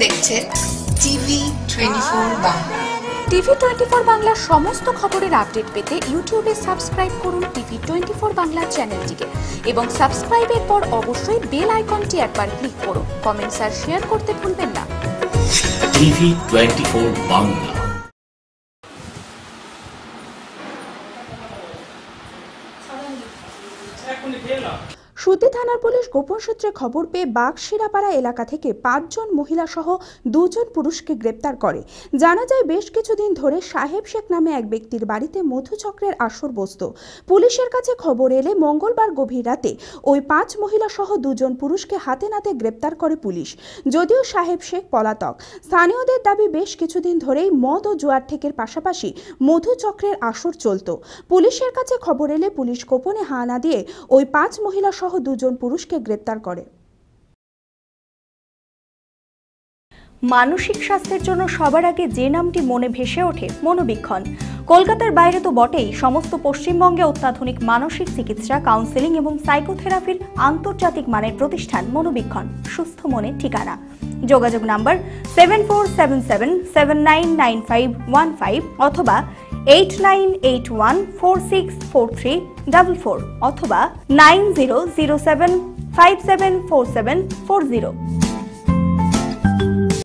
দেখছেন TV 24 Bangla. TV 24 বাংলার সমস্ত খবরের আপডেট পেতে ইউটিউবে সাবস্ক্রাইব করুন টিভি 24 বাংলা চ্যানেলটিকে এবং সাবস্ক্রাইবের পর অবশ্যই বেল আইকনটি একবার ক্লিক করুন। কমেন্টস আর শেয়ার করতে ভুলবেন না। টিভি 24 বাংলা। সুতি থানার পুলিশ গোপন সূত্রে খবর পেয়ে বাগশিরাপাড়া এলাকা থেকে 5 জন মহিলা সহ 2 জন পুরুষকে গ্রেপ্তার করে। জানা যায় বেশ কিছুদিন ধরে সাহেব শেখ নামে এক ব্যক্তির বাড়িতে মধুচক্রের আসর বসত। পুলিশের কাছে খবর এলে মঙ্গলবার গভীর রাতে ওই 5 মহিলা সহ 2 জন পুরুষকে হাতে নাতে গ্রেপ্তার করে পুলিশ। যদিও সাহেব শেখ পলাতক, স্থানীয়দের দাবি বেশ কিছুদিন ধরেই মদ ও জুয়ার ঠেকের পাশাপাশি মধুচক্রের আসর চলত। পুলিশের কাছে খবর এলে পুলিশ গোপনে হানা দিয়ে ওই 5 মহিলা সহ 2 জন পুরুষকে গ্রেপ্তার করে। মানসিক স্বাস্থ্যের জন্য সবার আগে যে নামটি মনে ভেসে ওঠে মনোবীক্ষণ। কলকাতার বাইরে তো বটেই, সমস্ত পশ্চিমবঙ্গে অত্যাধুনিক মানসিক চিকিৎসা, কাউন্সেলিং এবং সাইকোথেরাপির আন্তর্জাতিক মানের প্রতিষ্ঠান মনোবীক্ষণ, সুস্থ মনের ঠিকানা। যোগাযোগ নাম্বার 7477799515 অথবা 8981464344 অথবা 9007574740।